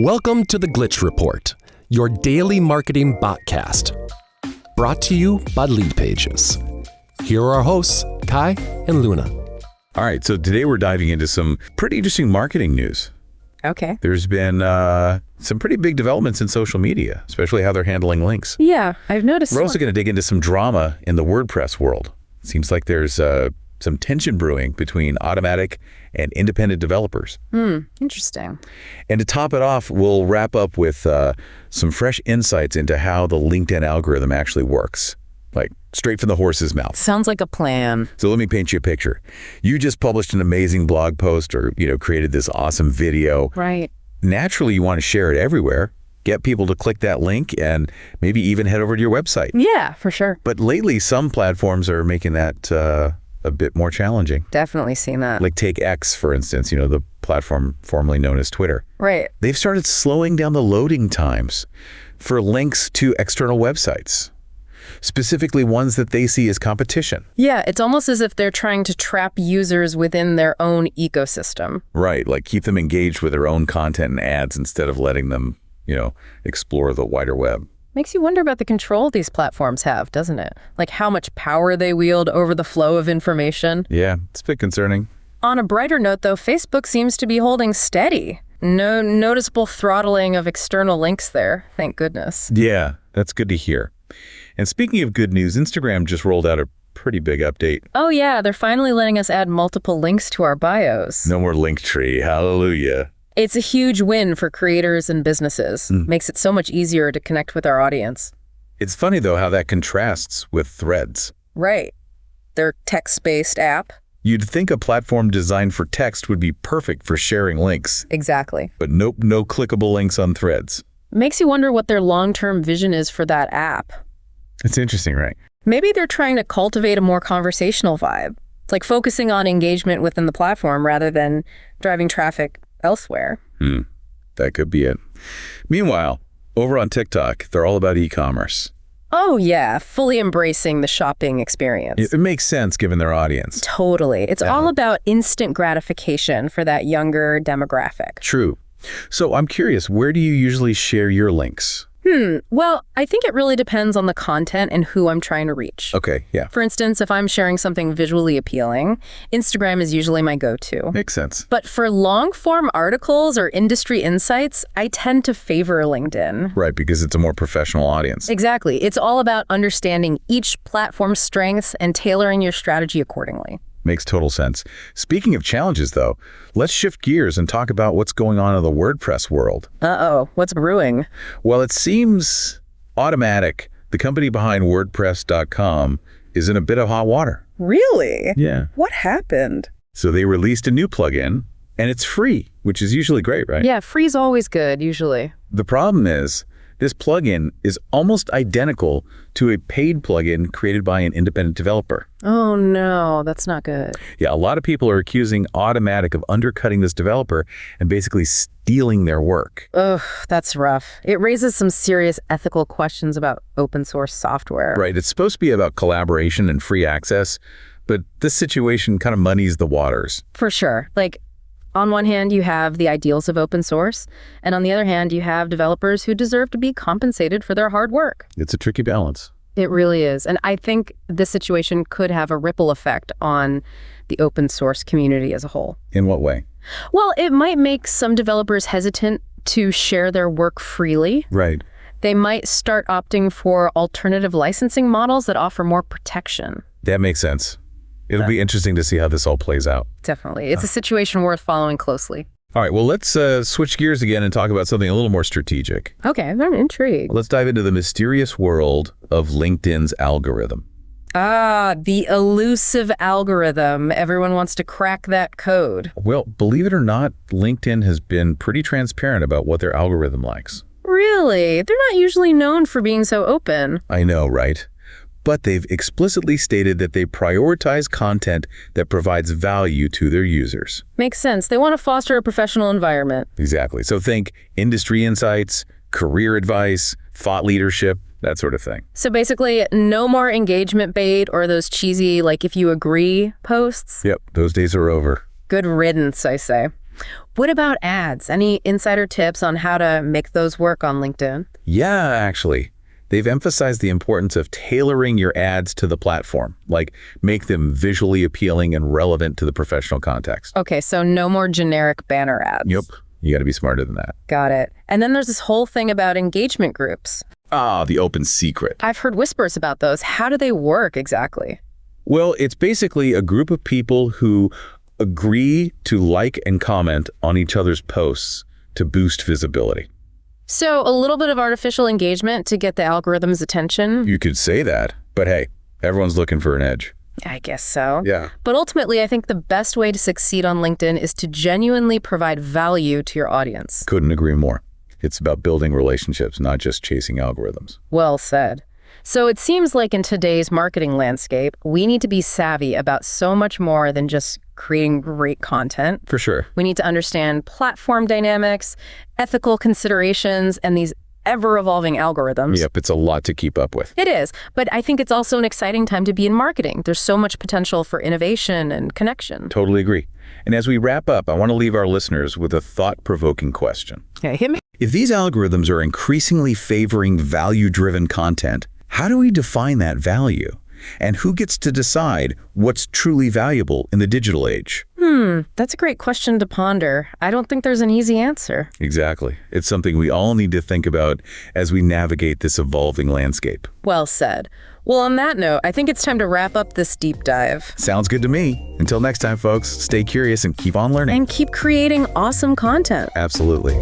Welcome to the Glitch Report, your daily marketing botcast. Brought to you by Leadpages. Here are our hosts, Kai and Luna. All right, so today we're diving into some pretty interesting marketing news. Okay. There's been some pretty big developments in social media, especially how they're handling links. Yeah, I've noticed. We're also going to dig into some drama in the WordPress world. Seems like there's some tension brewing between automatic and independent developers. Interesting. And to top it off, we'll wrap up with some fresh insights into how the LinkedIn algorithm actually works, like straight from the horse's mouth. Sounds like a plan. So let me paint you a picture. You just published an amazing blog post or, created this awesome video. Right. Naturally, you want to share it everywhere, get people to click that link, and maybe even head over to your website. Yeah, for sure. But lately, some platforms are making that a bit more challenging. Definitely seen that. Like take X, for instance, the platform formerly known as Twitter. Right. They've started slowing down the loading times for links to external websites, specifically ones that they see as competition. Yeah, it's almost as if they're trying to trap users within their own ecosystem. Right, like keep them engaged with their own content and ads instead of letting them, explore the wider web. Makes you wonder about the control these platforms have, doesn't it? Like how much power they wield over the flow of information. Yeah, it's a bit concerning. On a brighter note, though, Facebook seems to be holding steady. No noticeable throttling of external links there, thank goodness. Yeah, that's good to hear. And speaking of good news, Instagram just rolled out a pretty big update. Oh yeah, they're finally letting us add multiple links to our bios. No more link tree, hallelujah. It's a huge win for creators and businesses. Makes it so much easier to connect with our audience. It's funny, though, how that contrasts with Threads. Right. Their text-based app. You'd think a platform designed for text would be perfect for sharing links. Exactly. But nope, no clickable links on Threads. Makes you wonder what their long-term vision is for that app. It's interesting, right? Maybe they're trying to cultivate a more conversational vibe, like focusing on engagement within the platform rather than driving traffic elsewhere. That could be it. Meanwhile, over on TikTok, they're all about e-commerce. Oh yeah, fully embracing the shopping experience. It makes sense given their audience. Totally. It's all about instant gratification for that younger demographic. True. So I'm curious, where do you usually share your links? Well, I think it really depends on the content and who I'm trying to reach. Okay, yeah. For instance, if I'm sharing something visually appealing, Instagram is usually my go-to. Makes sense. But for long-form articles or industry insights, I tend to favor LinkedIn. Right, because it's a more professional audience. Exactly. It's all about understanding each platform's strengths and tailoring your strategy accordingly. Makes total sense. Speaking of challenges, though, let's shift gears and talk about what's going on in the WordPress world. Uh-oh, what's brewing? Well, it seems Automatic, the company behind WordPress.com, is in a bit of hot water. Really? Yeah. What happened? So they released a new plugin, and it's free, which is usually great, right? Yeah, free's always good, usually. The problem is, this plugin is almost identical to a paid plugin created by an independent developer. Oh no, that's not good. Yeah, a lot of people are accusing Automatic of undercutting this developer and basically stealing their work. Ugh, that's rough. It raises some serious ethical questions about open source software. Right, it's supposed to be about collaboration and free access, but this situation kind of muddies the waters. For sure. Like, on one hand, you have the ideals of open source, and on the other hand, you have developers who deserve to be compensated for their hard work. It's a tricky balance. It really is. And I think this situation could have a ripple effect on the open source community as a whole. In what way? Well, it might make some developers hesitant to share their work freely. Right. They might start opting for alternative licensing models that offer more protection. That makes sense. It'll be interesting to see how this all plays out. Definitely. It's a situation worth following closely. All right, well, let's switch gears again and talk about something a little more strategic. Okay, I'm intrigued. Let's dive into the mysterious world of LinkedIn's algorithm. Ah, the elusive algorithm. Everyone wants to crack that code. Well, believe it or not, LinkedIn has been pretty transparent about what their algorithm likes. Really? They're not usually known for being so open. I know, right? But they've explicitly stated that they prioritize content that provides value to their users. Makes sense. They want to foster a professional environment. Exactly. So think industry insights, career advice, thought leadership, that sort of thing. So basically, no more engagement bait or those cheesy, like, if you agree posts? Yep, those days are over. Good riddance, I say. What about ads? Any insider tips on how to make those work on LinkedIn? Yeah, actually. They've emphasized the importance of tailoring your ads to the platform, like make them visually appealing and relevant to the professional context. Okay, so no more generic banner ads. Yep. You got to be smarter than that. Got it. And then there's this whole thing about engagement groups. Ah, the open secret. I've heard whispers about those. How do they work exactly? Well, it's basically a group of people who agree to like and comment on each other's posts to boost visibility. So a little bit of artificial engagement to get the algorithm's attention? You could say that, but hey, everyone's looking for an edge. I guess so. Yeah. But ultimately, I think the best way to succeed on LinkedIn is to genuinely provide value to your audience. Couldn't agree more. It's about building relationships, not just chasing algorithms. Well said. So it seems like in today's marketing landscape, we need to be savvy about so much more than just creating great content. For sure. We need to understand platform dynamics, ethical considerations, and these ever-evolving algorithms. Yep, it's a lot to keep up with. It is, but I think it's also an exciting time to be in marketing. There's so much potential for innovation and connection. Totally agree. And as we wrap up, I want to leave our listeners with a thought-provoking question. Yeah, hit me. If these algorithms are increasingly favoring value-driven content, how do we define that value? And who gets to decide what's truly valuable in the digital age? That's a great question to ponder. I don't think there's an easy answer. Exactly. It's something we all need to think about as we navigate this evolving landscape. Well said. Well, on that note, I think it's time to wrap up this deep dive. Sounds good to me. Until next time, folks, stay curious and keep on learning. And keep creating awesome content. Absolutely.